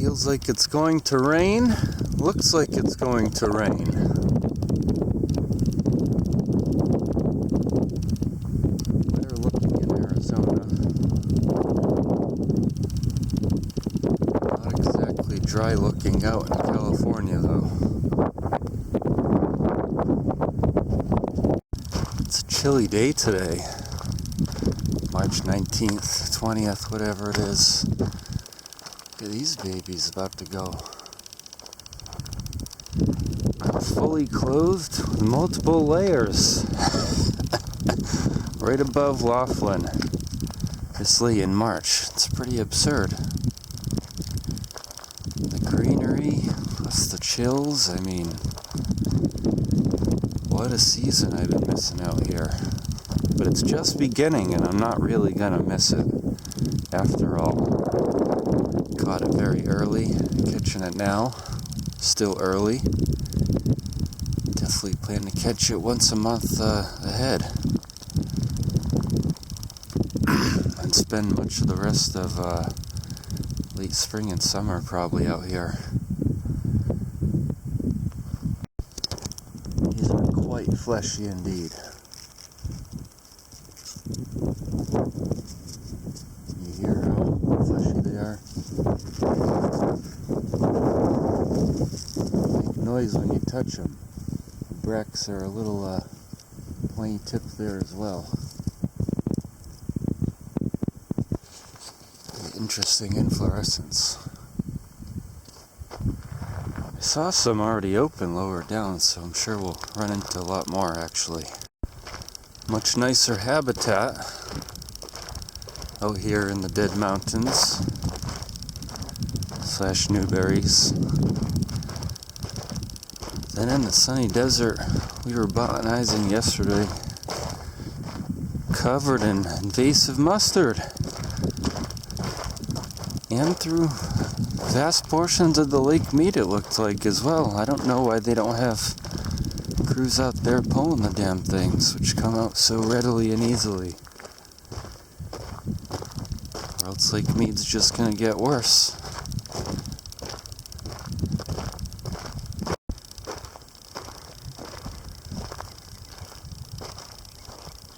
Feels like it's going to rain. Looks like it's going to rain. Better looking in Arizona. Not exactly dry looking out in California though. It's a chilly day today. March 19th, 20th, whatever it is. Look at these babies about to go. Fully clothed with multiple layers. Right above Laughlin. Obviously in March. It's pretty absurd. The greenery, plus the chills, I mean, what a season I've been missing out here. But it's just beginning and I'm not really gonna miss it after all. Caught it very early, catching it now, still early. Definitely plan to catch it once a month ahead. And spend much of the rest of late spring and summer probably out here. These are quite fleshy indeed. You hear how fleshy they are? Make noise when you touch them. The bracts are a little pointy tip there as well. Interesting inflorescence. I saw some already open lower down, so I'm sure we'll run into a lot more actually. Much nicer habitat out here in the Dead Mountains / Newberries. Then in the sunny desert we were botanizing yesterday, covered in invasive mustard. And through vast portions of the Lake Mead it looked like as well. I don't know why they don't have crews out there pulling the damn things, which come out so readily and easily. Or else Lake Mead's just gonna get worse.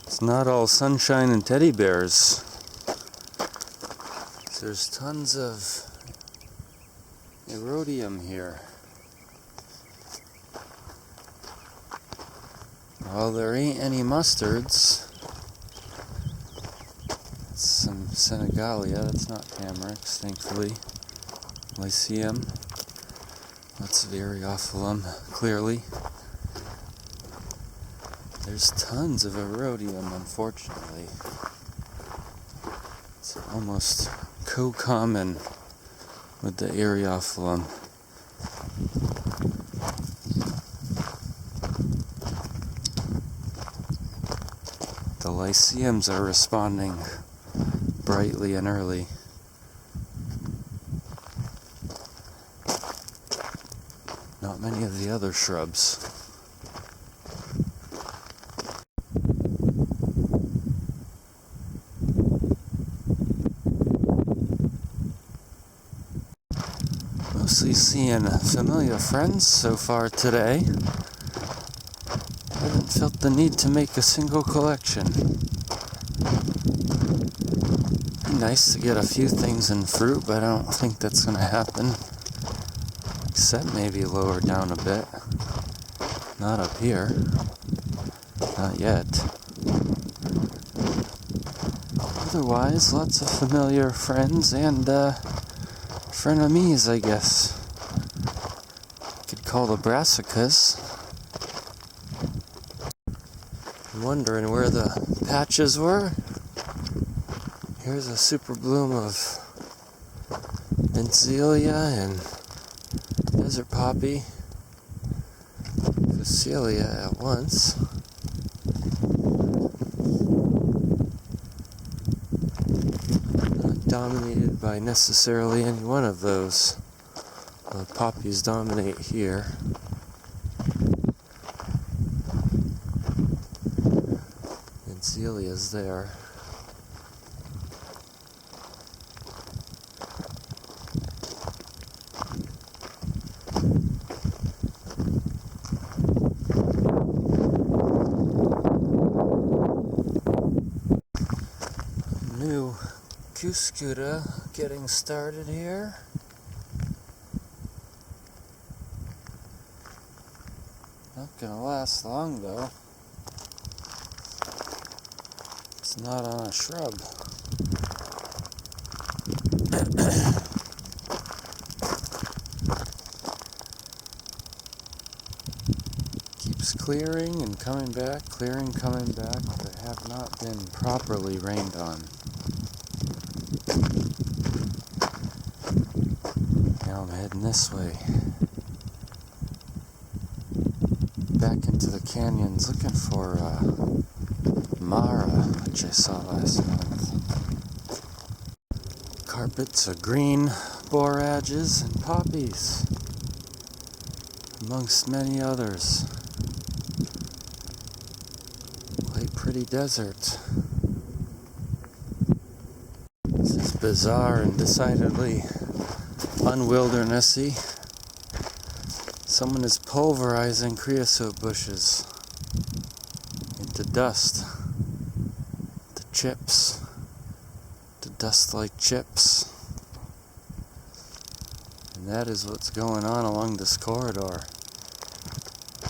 It's not all sunshine and teddy bears. There's tons of erodium here. Well, there ain't any mustards. It's some Senegalia, that's not Tamarix, thankfully. Lyceum. That's Variophilum, clearly. There's tons of erodium, unfortunately. It's almost co-common with the Variophilum. The Lyceums are responding brightly and early. Not many of the other shrubs. Mostly seeing familiar friends so far today. Haven't felt the need to make a single collection. Be nice to get a few things in fruit, but I don't think that's going to happen. Except maybe lower down a bit. Not up here. Not yet. Otherwise, lots of familiar friends and frenemies, I guess. Could call the brassicas. I'm wondering where the patches were. Here's a superbloom of Mentzelia and desert poppy, Phacelia at once. Not dominated by necessarily any one of those. The poppies dominate here. Mentzelia there. new cuscuta getting started here. Not gonna last long though. It's not on a shrub. Keeps clearing and coming back, clearing, coming back, but have not been properly rained on. Now I'm heading this way. Back into the canyons looking for Mara, which I saw last month. Carpets of green borages and poppies, amongst many others. Quite pretty desert. This is bizarre and decidedly unwildernessy. Someone is pulverizing creosote bushes into dust, to chips, to dust like chips. And that is what's going on along this corridor.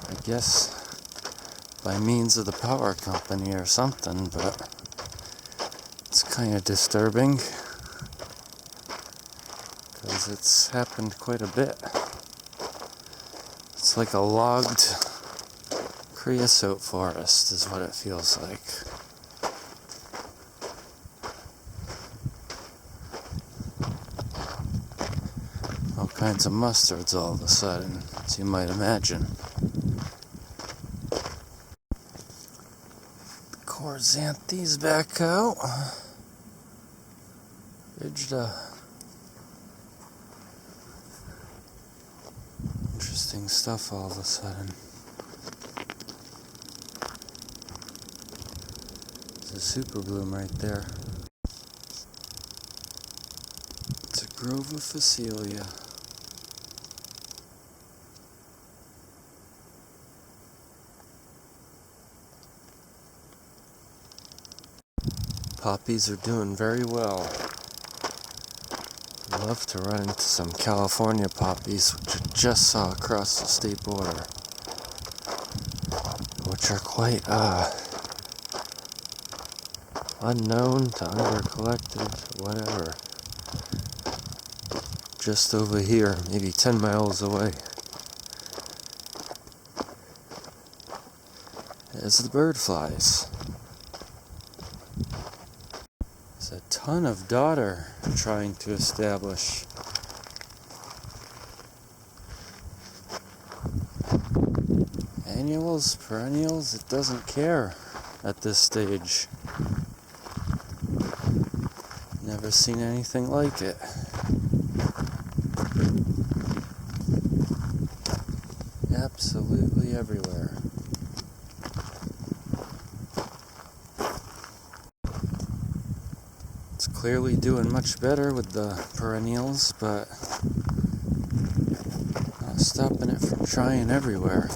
I guess by means of the power company or something, but it's kind of disturbing because it's happened quite a bit. It's like a logged creosote forest is what it feels like. All kinds of mustards all of a sudden, as you might imagine. The Corzanthes back out. Ridged interesting stuff all of a sudden. There's a superbloom right there. It's a grove of Phacelia. Poppies are doing very well. I'd love to run into some California poppies, which I just saw across the state border, which are quite unknown to under-collected, whatever. Just over here, maybe 10 miles away. As the bird flies. There's a ton of dodder trying to establish. Annuals, perennials, it doesn't care at this stage. Never seen anything like it. Absolutely everywhere. It's clearly doing much better with the perennials, but not stopping it from trying everywhere.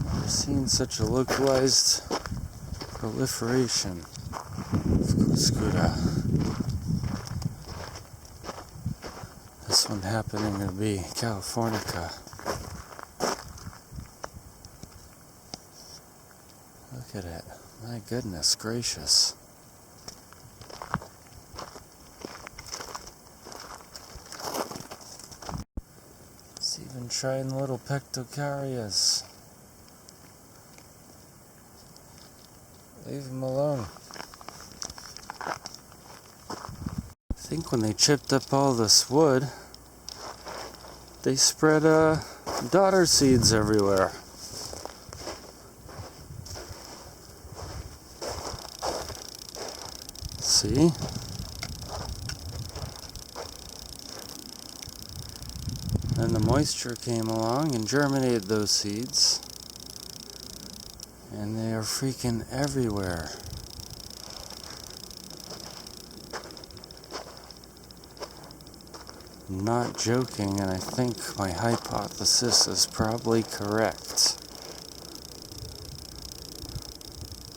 Never seen such a localized proliferation of cuscuta. This one happening to be Californica. Look at it. My goodness gracious. It's even trying the little pectocarias. Leave them alone. I think when they chipped up all this wood, they spread dodder seeds everywhere. See? Then the moisture came along and germinated those seeds. And they are freaking everywhere. I'm not joking, and I think my hypothesis is probably correct.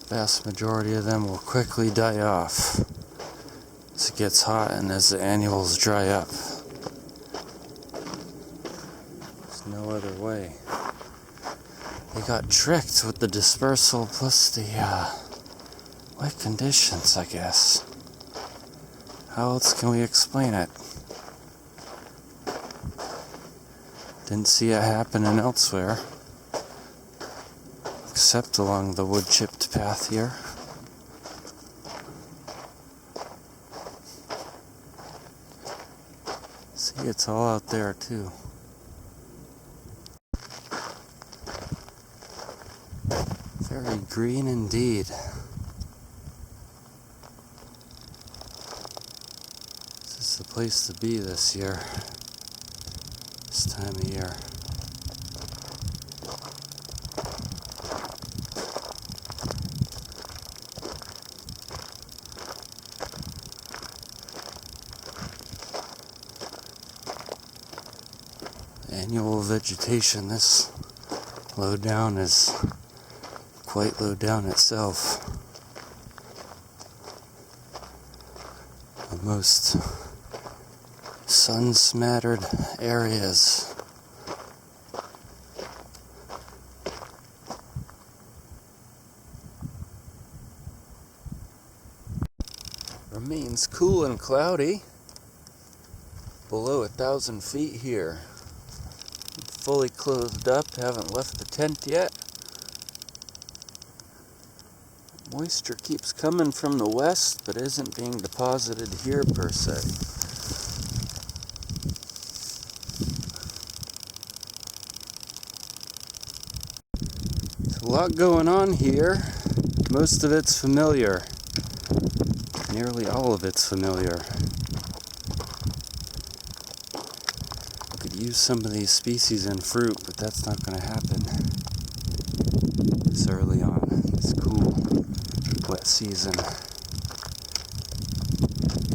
Vast majority of them will quickly die off as it gets hot and as the annuals dry up. There's no other way. They got tricked with the dispersal plus the wet conditions, I guess. How else can we explain it? Didn't see it happening elsewhere, except along the wood-chipped path here. See, it's all out there too. Very green indeed. This is the place to be this year, this time of year. Annual vegetation, this low down is quite low down itself. The most sun-smattered areas. Remains cool and cloudy. Below 1,000 feet here. Fully clothed up, haven't left the tent yet. Moisture keeps coming from the west, but isn't being deposited here per se. There's a lot going on here. Most of it's familiar. Nearly all of it's familiar. Could use some of these species in fruit, but that's not going to happen this early on, this cool, wet season.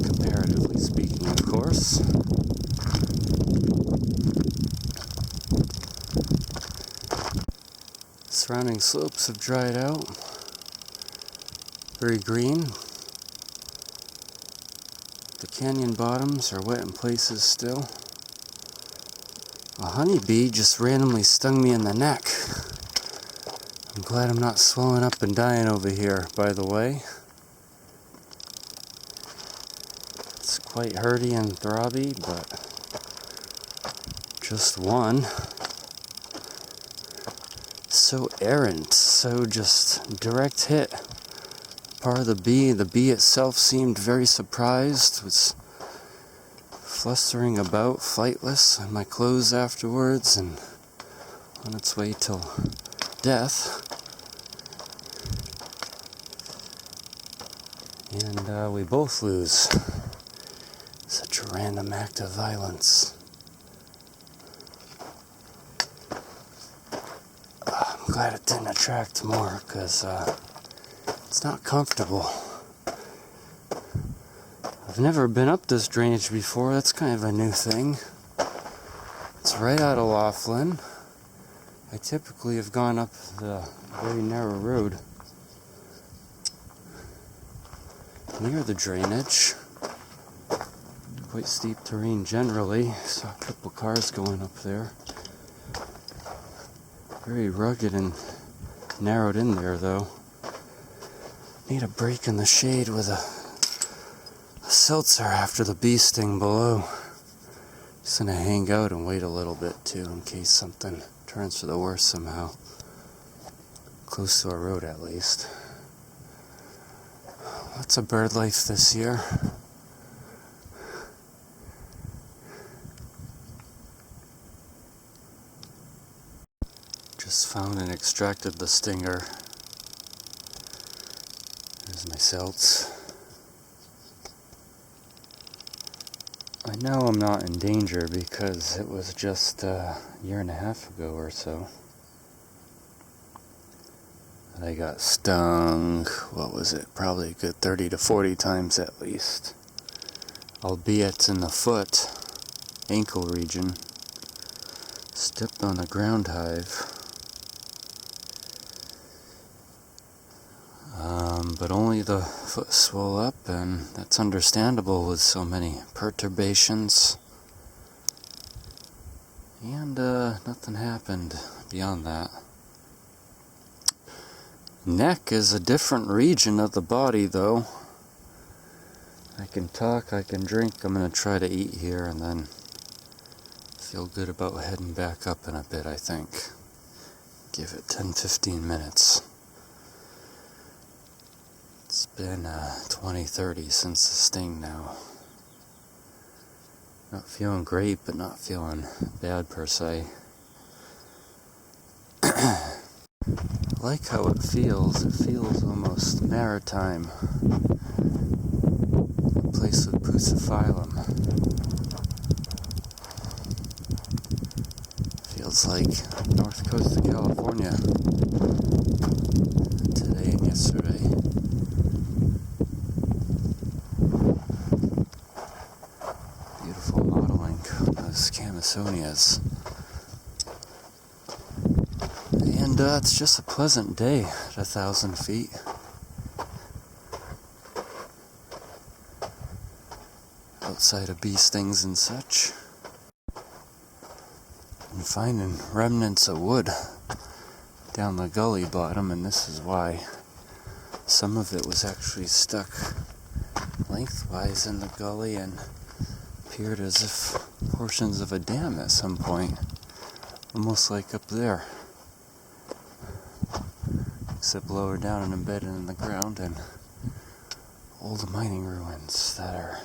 Comparatively speaking, of course. Surrounding slopes have dried out. Very green. The canyon bottoms are wet in places still. A honeybee just randomly stung me in the neck. I'm glad I'm not swelling up and dying over here, by the way. It's quite hurty and throbby, but just one. So errant, so just direct hit. Part of the bee itself seemed very surprised, was flustering about, flightless, in my clothes afterwards, and on its way till death. And we both lose. Such a random act of violence. I'm glad it didn't attract more, because it's not comfortable. I've never been up this drainage before. That's kind of a new thing. It's right out of Laughlin. I typically have gone up the very narrow road near the drainage. Quite steep terrain generally. Saw a couple cars going up there. Very rugged and narrowed in there though. Need a break in the shade with a seltzer after the bee sting below. Just gonna hang out and wait a little bit too in case something turns for the worse somehow. Close to a road at least. Lots of bird life this year. Just found and extracted the stinger. There's my celts. I know I'm not in danger because it was just a year and a half ago or so that I got stung. What was it? Probably a good 30 to 40 times at least. Albeit in the foot. ankle region. Stepped on a ground hive. But only the foot swole up, and that's understandable with so many perturbations. And nothing happened beyond that. Neck is a different region of the body, though. I can talk, I can drink. I'm going to try to eat here and then feel good about heading back up in a bit, I think. Give it 10-15 minutes. It's been 20-30 since the sting now. Not feeling great, but not feeling bad per se. I like how it feels. It feels almost maritime. A place with pusaphyllum. Feels like north coast of California today and yesterday. Beautiful modeling of those Camisonias. And it's just a pleasant day at 1,000 feet. Outside of bee stings and such. And finding remnants of wood down the gully bottom, and this is why. Some of it was actually stuck lengthwise in the gully and appeared as if portions of a dam at some point, almost like up there, except lower down and embedded in the ground, and old mining ruins that are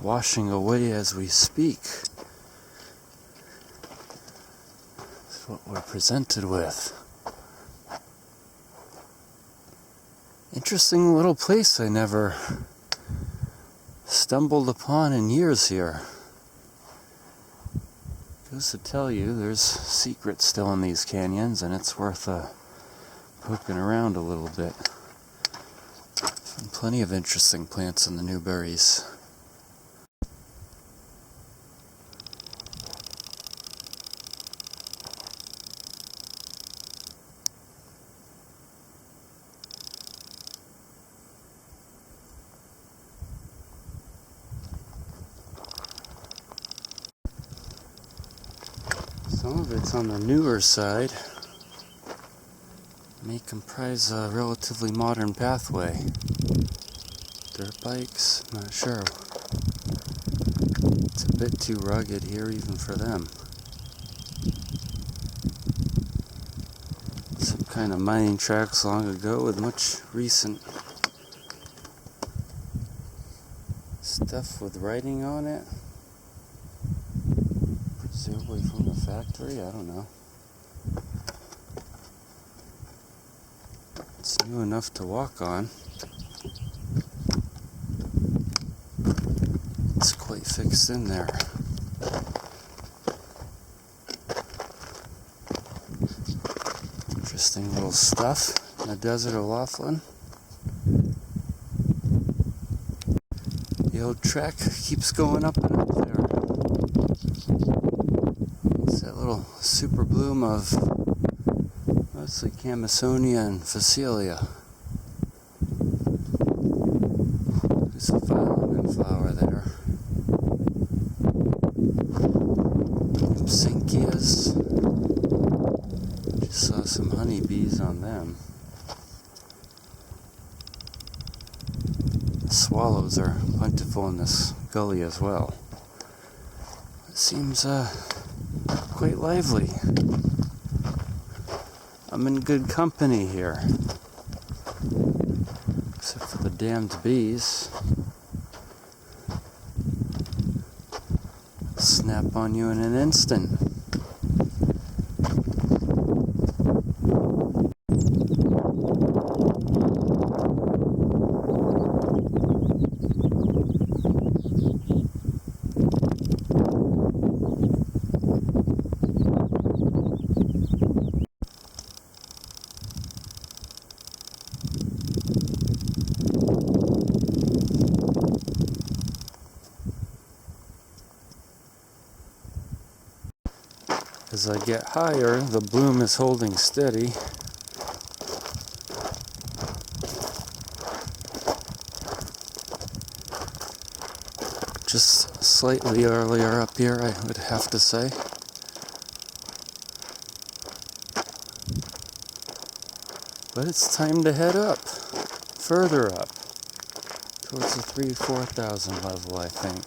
washing away as we speak. That's what we're presented with. Interesting little place I never stumbled upon in years here. Goes to tell you there's secrets still in these canyons, and it's worth poking around a little bit. Found plenty of interesting plants in the Newberries. Some of it's on the newer side. May comprise a relatively modern pathway. Dirt bikes, not sure. It's a bit too rugged here even for them. Some kind of mining tracks long ago with much recent stuff with writing on it. Presumably from the factory, I don't know. It's new enough to walk on. It's quite fixed in there. Interesting little stuff in the desert of Laughlin. The old track keeps going up and up there. It's that little superbloom of mostly Camisonia and Phacelia. There's a violet flower there. Sinkias. Just saw some honeybees on them. The swallows are plentiful in this gully as well. It seems quite lively. I'm in good company here. Except for the damned bees. Snap on you in an instant. As I get higher, the bloom is holding steady. Just slightly earlier up here, I would have to say. But it's time to head up, further up, towards the 3,000-4,000 level, I think.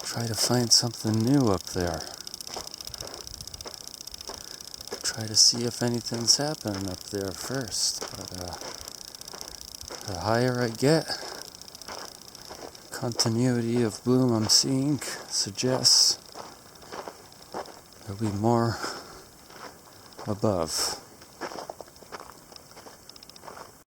Try to find something new up there. Try to see if anything's happening up there first. But the higher I get, continuity of bloom I'm seeing suggests there'll be more above.